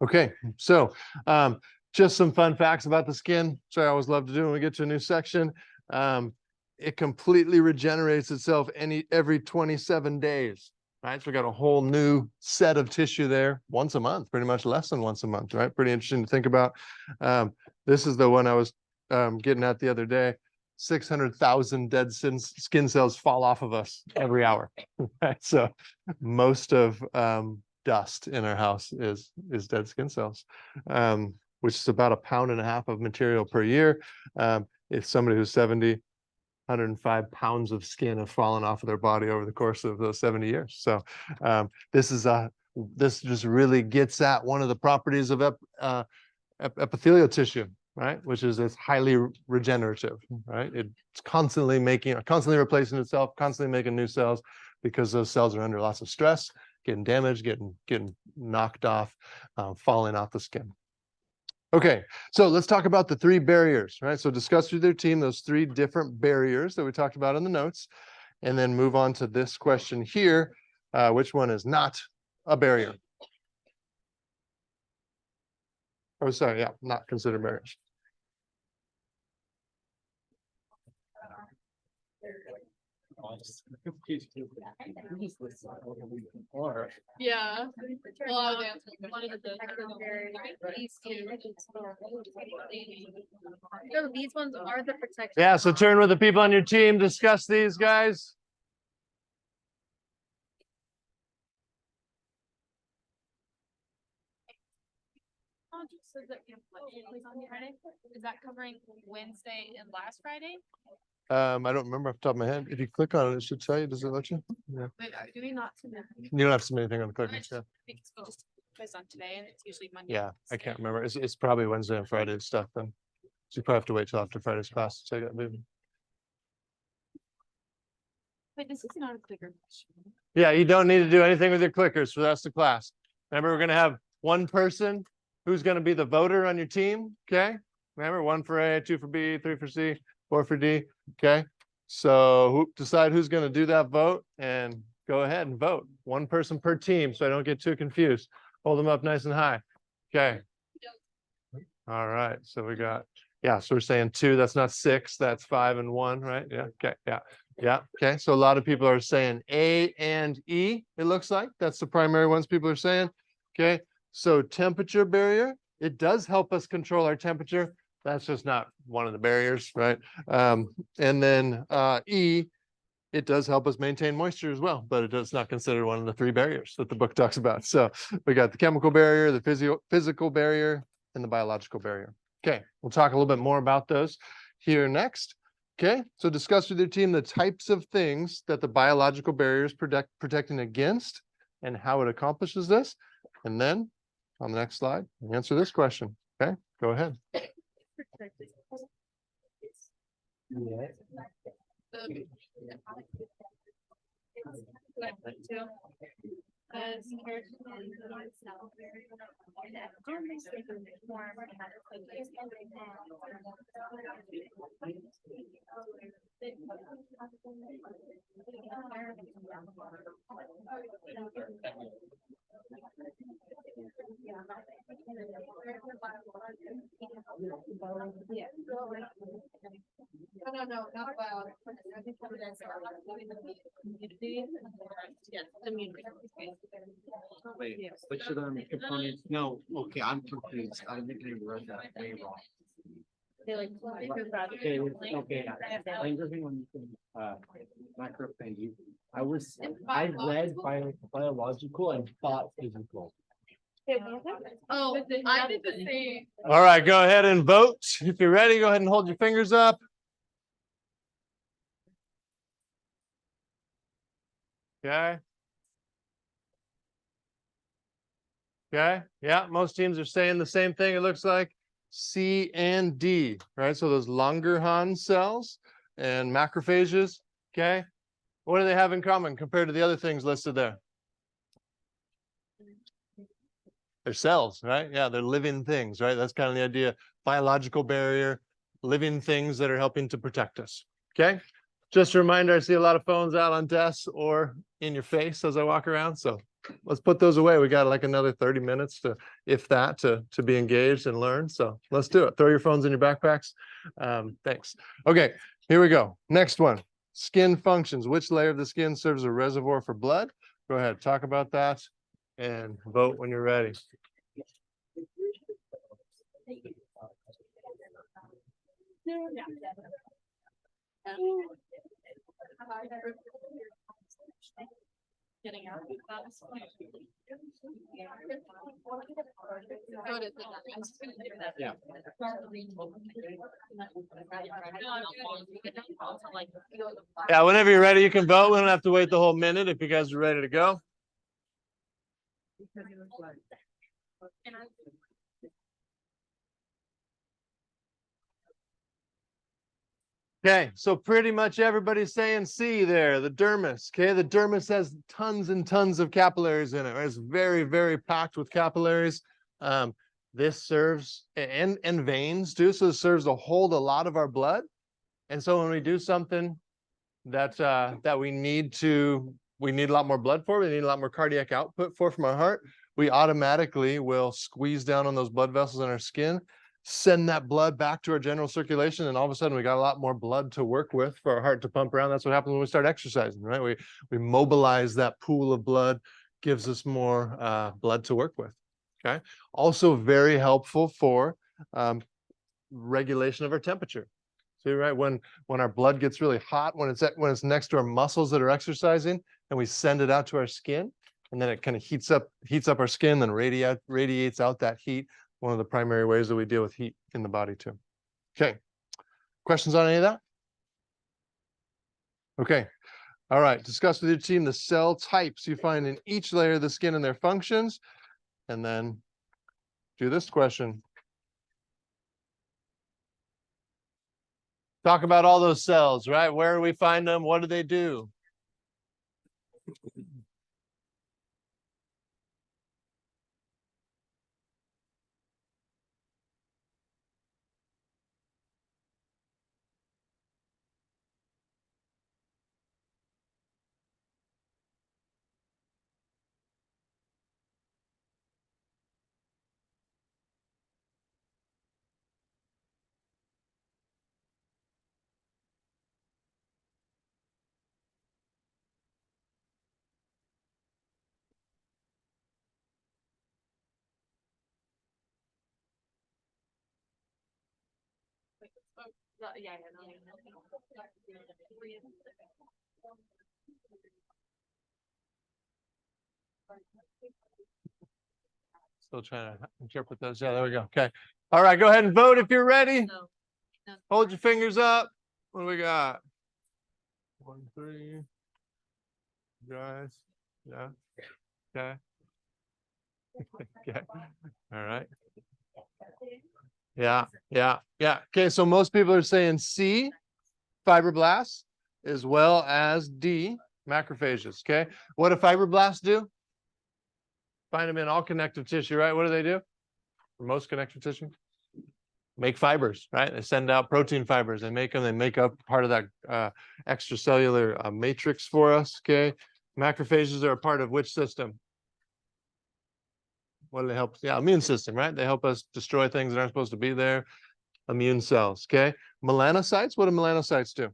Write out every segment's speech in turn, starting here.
Okay, so just some fun facts about the skin, which I always love to do when we get to a new section. It completely regenerates itself every 27 days, right? So we got a whole new set of tissue there once a month, pretty much less than once a month, right? Pretty interesting to think about. This is the one I was getting at the other day. 600,000 dead skin cells fall off of us every hour, right? So most of dust in our house is dead skin cells, which is about 1.5 pounds of material per year. If somebody who's 70, 105 pounds of skin have fallen off of their body over the course of those 70 years. So this just really gets at one of the properties of epithelial tissue, right? Which is it's highly regenerative, right? It's constantly replacing itself, constantly making new cells, because those cells are under lots of stress, getting damaged, getting knocked off, falling off the skin. Okay, so let's talk about the 3 barriers, right? So discuss with your team those 3 different barriers that we talked about in the notes, and then move on to this question here. Which one is not a barrier? Oh, sorry, yeah, not considered barriers. Yeah. Well, I was answering one of no, these ones are the protection. Yeah, so turn with the people on your team, discuss these guys. Is that covering Wednesday and last Friday? I don't remember off the top of my head. If you click on it, it should tell you. Does it let you? Yeah. Wait, do we not submit? You don't have to submit anything on the clickers. Yeah. Because we just focus on today, and it's usually Monday. Yeah, I can't remember. It's probably Wednesday and Friday stuff then. So you probably have to wait till after Friday's class to take that moving. Wait, this is not a clicker question. Yeah, you don't need to do anything with your clickers for the rest of the class. Remember, we're gonna have one person who's gonna be the voter on your team. Okay. Remember, 1 for A, 2 for B, 3 for C, 4 for D. Okay. So decide who's gonna do that vote and go ahead and vote. 1 person per team, so I don't get too confused. Hold them up nice and high. Okay. All right. So we got, yeah, so we're saying 2, that's not 6, that's 5 and 1, right? Yeah. Okay. Yeah. Yeah. Okay. So a lot of people are saying A and E, it looks like. That's the primary ones people are saying. Okay. So temperature barrier, it does help us control our temperature. That's just not one of the barriers, right? And then E, it does help us maintain moisture as well, but it does not consider one of the 3 barriers that the book talks about. So we got the chemical barrier, the physical barrier, and the biological barrier. Okay, we'll talk a little bit more about those here next. Okay, so discuss with your team the types of things that the biological barrier is protecting against and how it accomplishes this. And then on the next slide, answer this question. Okay, go ahead. No, not about. Wait, which of them components? No, okay, I'm confused. I think I read that way wrong. Okay, okay. I'm working on macro thing. I read biological and thought physical. Oh, I did the same. All right, go ahead and vote. If you're ready, go ahead and hold your fingers up. Okay. Okay, yeah, most teams are saying the same thing, it looks like. C and D, right? So those Langerhans cells and macrophages, okay? What do they have in common compared to the other things listed there? They're cells, right? Yeah, they're living things, right? That's kind of the idea. Biological barrier, living things that are helping to protect us, okay? Just a reminder, I see a lot of phones out on desks or in your face as I walk around, so let's put those away. We got like another 30 minutes to, if that, to be engaged and learn. So let's do it. Throw your phones in your backpacks. Thanks. Okay, here we go. Next one. Skin functions. Which layer of the skin serves a reservoir for blood? Go ahead, talk about that and vote when you're ready. Getting out. Yeah. Yeah, whenever you're ready, you can vote. We don't have to wait the whole minute if you guys are ready to go. Okay, so pretty much everybody's saying C there, the dermis. Okay, the dermis has tons and tons of capillaries in it. Right? It's very, very packed with capillaries. This serves and veins too, so it serves to hold a lot of our blood. And so when we do something that we need a lot more blood for, we need a lot more cardiac output for from our heart, we automatically will squeeze down on those blood vessels in our skin, send that blood back to our general circulation, and all of a sudden we got a lot more blood to work with for our heart to pump around. That's what happens when we start exercising, right? We mobilize that pool of blood, gives us more blood to work with. Okay. Also very helpful for regulation of our temperature. See, right, when our blood gets really hot, when it's next to our muscles that are exercising, and we send it out to our skin, and then it kind of heats up our skin, then radiates out that heat. One of the primary ways that we deal with heat in the body too. Okay, questions on any of that? Okay, all right. Discuss with your team the cell types you find in each layer of the skin and their functions, and then do this question. Talk about all those cells, right? Where do we find them? What do they do? Yeah. Still trying to interpret those. Yeah, there we go. Okay. All right, go ahead and vote if you're ready. No. Hold your fingers up. What do we got? 1, 3. Guys. Yeah. Okay. Okay. All right. Yeah. Okay, so most people are saying C, fibroblasts, as well as D, macrophages. Okay. What do fibroblasts do? Find them in all connective tissue, right? What do? For most connective tissue? Make fibers, right? They send out protein fibers. They make them. They make up part of that extracellular matrix for us. Okay. Macrophages are a part of which system? What do they help? Yeah, immune system, right? They help us destroy things that aren't supposed to be there. Immune cells. Okay. Melanocytes. What do melanocytes do?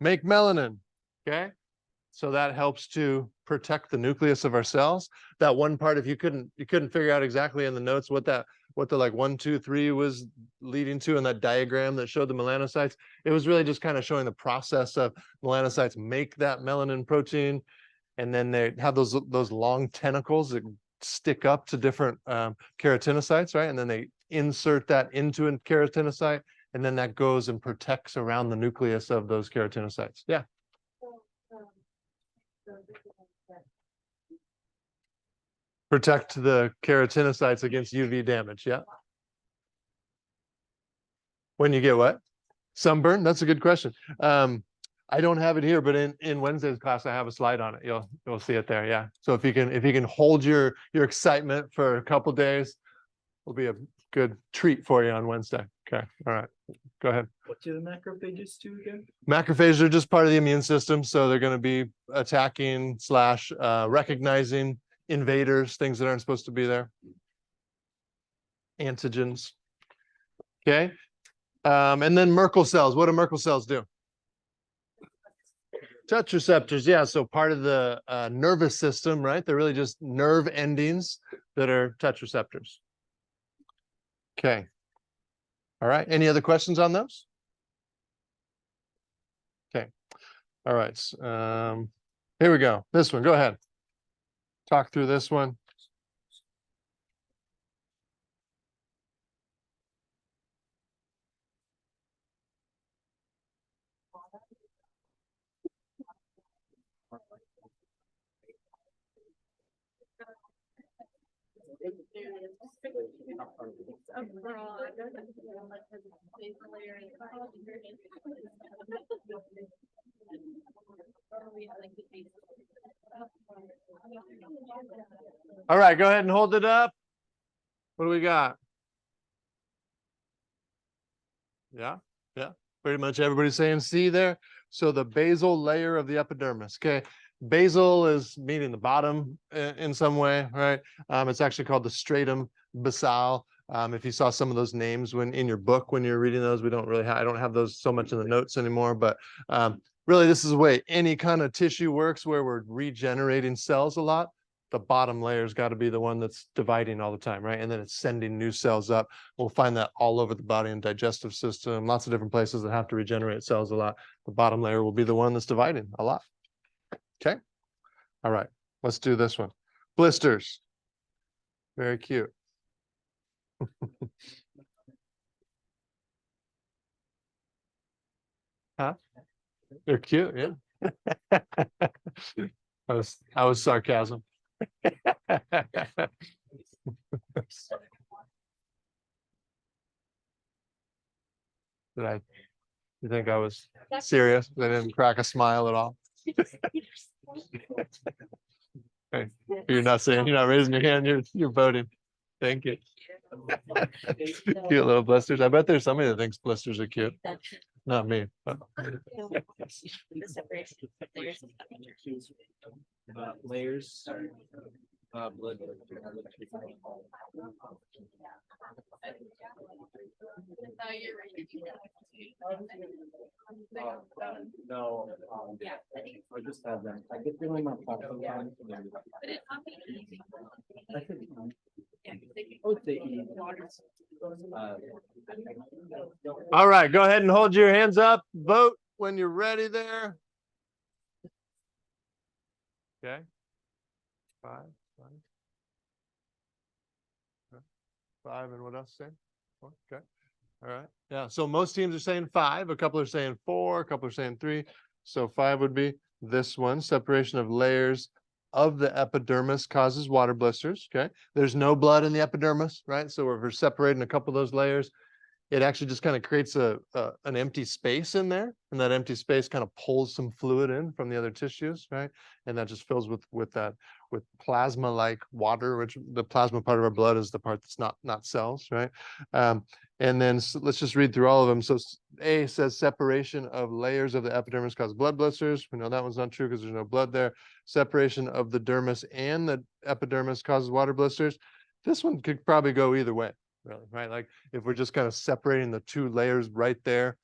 Make melanin. Okay. So that helps to protect the nucleus of our cells. That one part, if you couldn't figure out exactly in the notes what the like 1, 2, 3 was leading to in that diagram that showed the melanocytes, it was really just kind of showing the process of melanocytes make that melanin protein, and then they have those long tentacles that stick up to different keratinocytes, right? And then they insert that into a keratinocyte, and then that goes and protects around the nucleus of those keratinocytes. Yeah. Protect the keratinocytes against UV damage. Yeah. When you get what? Sunburn? That's a good question. I don't have it here, but in Wednesday's class, I have a slide on it. You'll see it there. Yeah. So if you can hold your excitement for a couple days, will be a good treat for you on Wednesday. Okay. All right. Go ahead. What do the macrophages do again? Macrophages are just part of the immune system, so they're going to be attacking slash recognizing invaders, things that aren't supposed to be there. Antigens. Okay. And then Merkel cells. What do Merkel cells do? Touch receptors, yeah. So part of the nervous system, right? They're really just nerve endings that are touch receptors. Okay. All right. Any other questions on those? Okay. All right. Here we go. This one. Go ahead. Talk through this one. All right, go ahead and hold it up. What do we got? Yeah, pretty much everybody's saying C there. So the basal layer of the epidermis. Okay, basal is meaning the bottom in some way, right? It's actually called the stratum basal. If you saw some of those names when in your book when you're reading those, we don't really I don't have those so much in the notes anymore, but really this is the way any kind of tissue works where we're regenerating cells a lot. The bottom layer's got to be the one that's dividing all the time, right? And then it's sending new cells up. We'll find that all over the body and digestive system, lots of different places that have to regenerate cells a lot. The bottom layer will be the one that's dividing a lot. Okay. All right. Let's do this one. Blisters. Very cute. Huh? They're cute, yeah. I was sarcasm. You think I was serious? I didn't crack a smile at all. Hey, you're not raising your hand, you're voting. Thank you. Cute little blisters. I bet there's somebody that thinks blisters are cute. Not me. But... Layers. Blood. No, I just have them. I get feeling my pocket. All right, go ahead and hold your hands up. Vote when you're ready there. Okay. Five, and what else say? Okay. All right. Yeah. So most teams are saying 5. A couple are saying 4. A couple are saying 3. So 5 would be this one. Separation of layers of the epidermis causes water blisters. Okay. There's no blood in the epidermis, right? So if we're separating a couple of those layers, it actually just kind of creates an empty space in there, and that empty space kind of pulls some fluid in from the other tissues, right? And that just fills with plasma like water, which the plasma part of our blood is the part that's not cells, right? And then let's just read through all of them. So A says separation of layers of the epidermis causes blood blisters. We know that one's not true because there's no blood there. Separation of the dermis and the epidermis causes water blisters. This one could probably go either way. Really, right? Like if we're just kind of separating the two layers right there,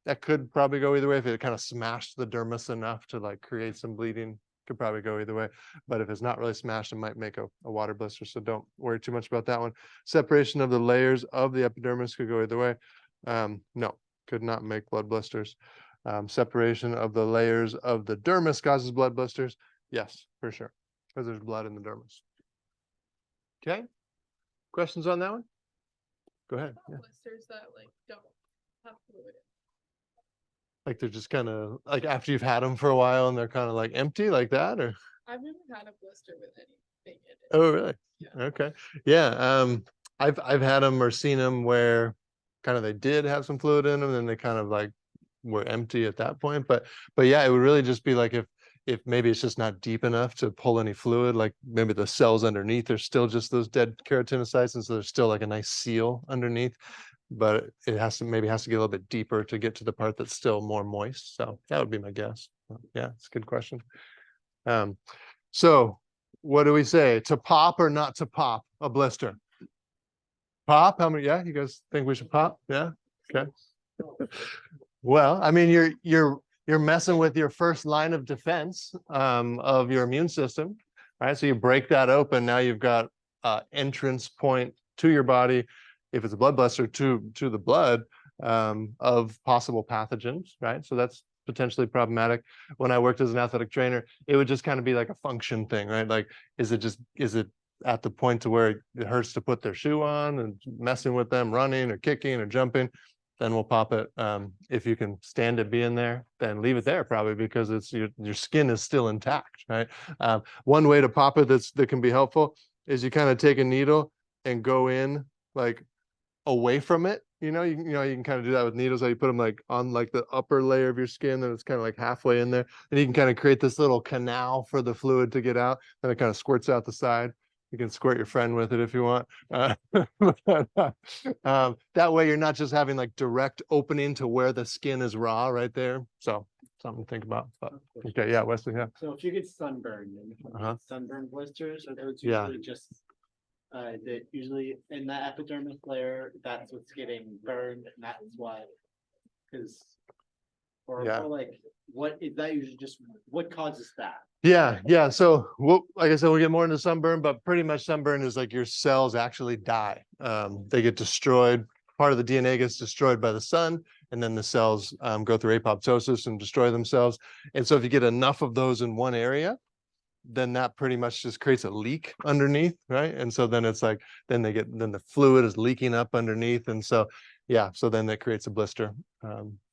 that could probably go either way. If it kind of smashed the dermis enough to like create some bleeding, could probably go either way. But if it's not really smashed, it might make a water blister. So don't worry too much about that one. Separation of the layers of the epidermis could go either way. No, could not make blood blisters. Separation of the layers of the dermis causes blood blisters. Yes, for sure, because there's blood in the dermis. Okay, questions on that one? Go ahead. Yeah. Blisters that like don't have fluid. Like they're just kind of like after you've had them for a while and they're kind of like empty like that, or? I've never had a blister with anything in it. Oh, really? Yeah. Okay. Yeah. I've had them or seen them where kind of they did have some fluid in them and they kind of like were empty at that point. But yeah, it would really just be like if maybe it's just not deep enough to pull any fluid, like maybe the cells underneath are still just those dead keratinocytes, and so there's still like a nice seal underneath. but it has to, maybe has to get a little bit deeper to get to the part that's still more moist. So that would be my guess. Yeah, it's a good question. So what do we say? To pop or not to pop a blister? Pop? How many? Yeah, you guys think we should pop? Yeah. Okay. Well, I mean, you're messing with your first line of defense of your immune system, right? So you break that open. Now you've got entrance point to your body, if it's a blood blister, to the blood of possible pathogens, right? So that's potentially problematic. When I worked as an athletic trainer, it would just kind of be like a function thing, right? Like, is it at the point to where it hurts to put their shoe on and messing with them, running or kicking or jumping? Then we'll pop it. If you can stand it being there, then leave it there probably, because it's your skin is still intact, right? One way to pop it that can be helpful is you kind of take a needle and go in like away from it. You can kind of do that with needles. How you put them like on like the upper layer of your skin, and it's kind of like halfway in there, and you can kind of create this little canal for the fluid to get out, and it kind of squirts out the side. You can squirt your friend with it if you want. That way you're not just having like direct opening to where the skin is raw right there. So something to think about. But, okay, yeah, Wesley, yeah. So if you get sunburned, and if you get sunburn blisters, are those Yeah. usually just that usually in the epidermis layer, that's what's getting burned, and that's why, because or like what is that usually just what causes that? Yeah. So like I said, we'll get more into sunburn, but pretty much sunburn is like your cells actually die. They get destroyed. Part of the DNA gets destroyed by the sun, and then the cells go through apoptosis and destroy themselves. And so if you get enough of those in one area, then that pretty much just creates a leak underneath, right? And so then it's like, then the fluid is leaking up underneath. And so, yeah, so then that creates a blister.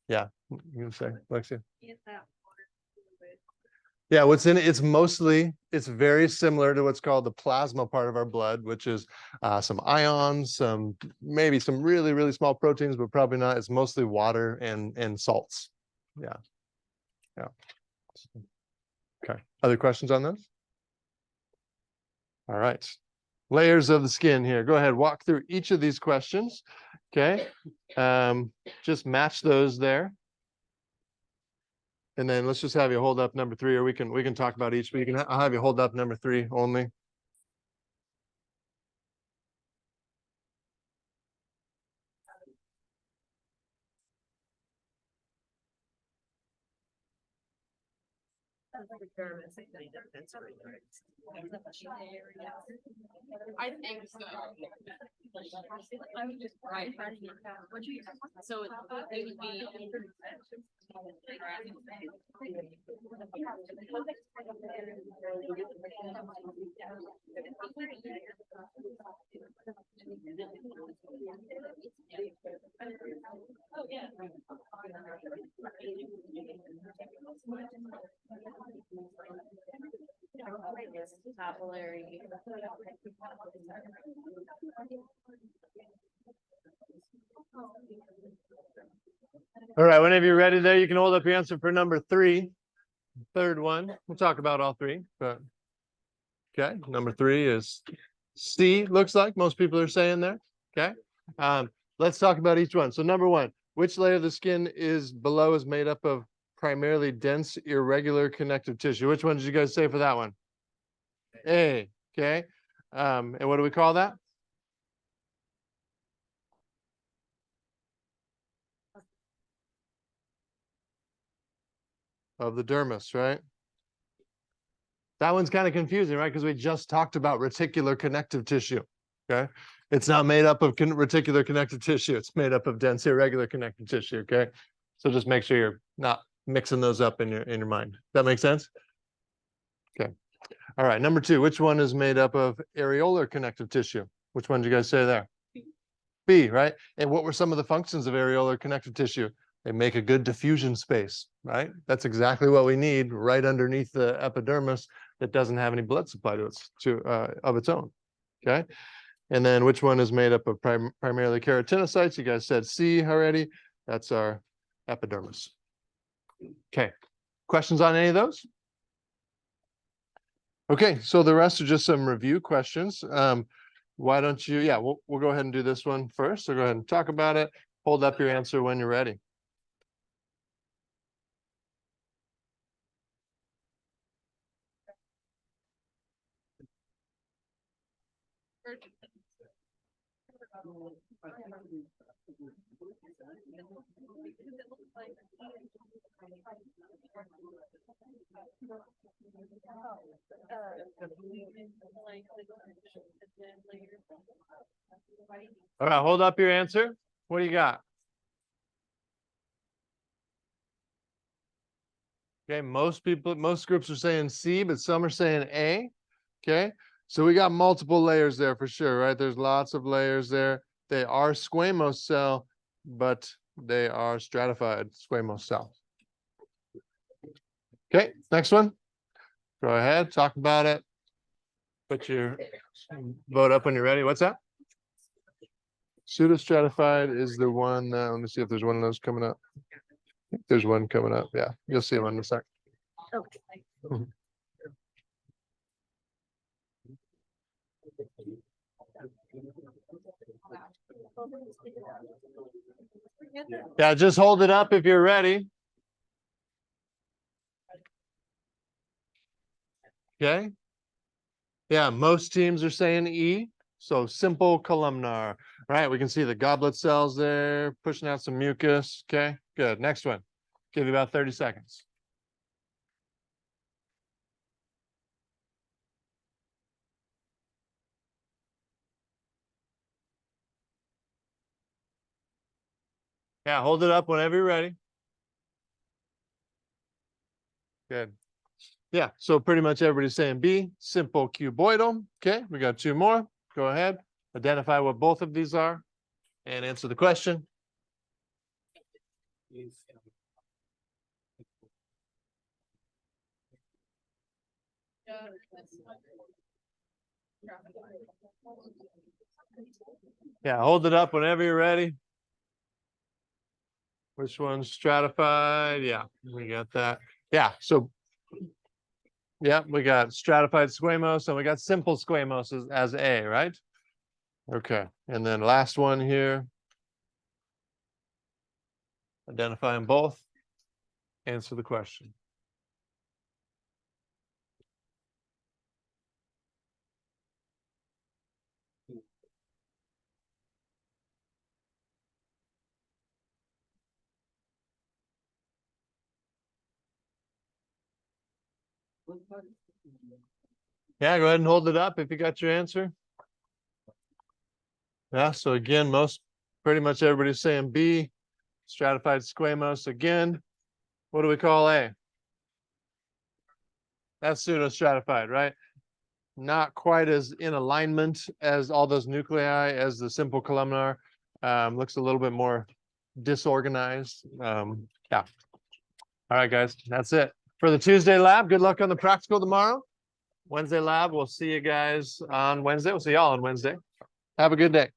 Yeah, you can say, Alexia? Yeah, what's in it, it's very similar to what's called the plasma part of our blood, which is some ions, maybe some really, really small proteins, but probably not. It's mostly water and salts. Yeah. Okay. Other questions on this? All right. Layers of the skin here. Go ahead, walk through each of these questions. Okay. Just match those there. And then let's just have you hold up number 3, or we can talk about each, but I'll have you hold up number 3 only. I think so. Right. So it would be. Oh, yeah. Papillary. All right, whenever you're ready there, you can hold up your answer for number 3. Third one. We'll talk about all 3, but okay, number 3 is C, looks like most people are saying there. Okay. Let's talk about each one. So number 1, which layer of the skin below is made up of primarily dense, irregular connective tissue? Which one did you guys say for that one? A. Okay. And what do we call that? Of the dermis, right? That one's kind of confusing, right? Because we just talked about reticular connective tissue. Okay. It's not made up of reticular connective tissue. It's made up of dense, irregular connective tissue. Okay. So just make sure you're not mixing those up in your mind. That makes sense? Okay. All right. Number 2, which one is made up of areolar connective tissue? Which one did you guys say there? B, right? And what were some of the functions of areolar connective tissue? They make a good diffusion space, right? That's exactly what we need right underneath the epidermis that doesn't have any blood supply of its own. Okay. And then which one is made up of primarily keratinocytes? You guys said C already. That's our epidermis. Okay. Questions on any of those? Okay, so the rest are just some review questions. why don't you, yeah, we'll go ahead and do this one first. So go ahead and talk about it. Hold up your answer when you're ready. All right, hold up your answer. What do you got? Okay, most groups are saying C, but some are saying A. Okay, so we got multiple layers there for sure, right? There's lots of layers there. They are squamous cell, but they are stratified squamous cells. Okay, next one. Go ahead, talk about it. Put your vote up when you're ready. What's that? Pseudostratified is the one, let me see if there's one of those coming up. I think there's one coming up. Yeah, you'll see them in a sec. Okay. Yeah, just hold it up if you're ready. Okay. Yeah, most teams are saying E. So simple columnar. Right, we can see the goblet cells there pushing out some mucus. Okay, good. Next one. Give you about 30 seconds. Yeah, hold it up whenever you're ready. Good. Yeah, so pretty much everybody's saying B, simple cuboidal. Okay, we got two more. Go ahead. Identify what both of these are and answer the question. Yeah, hold it up whenever you're ready. Which one's stratified? Yeah, we got that. Yeah, so yeah, we got stratified squamous and we got simple squamous as A, right? Okay, and then last one here. Identify them both. Answer the question. Yeah, go ahead and hold it up if you got your answer. Yeah, so again, pretty much everybody's saying B, stratified squamous. Again, what do we call A? That's pseudostratified, right? Not quite as in alignment as all those nuclei as the simple columnar. Looks a little bit more disorganized. Yeah. All right, guys, that's it for the Tuesday lab. Good luck on the practical tomorrow. Wednesday lab, we'll see you guys on Wednesday. We'll see y'all on Wednesday. Have a good day.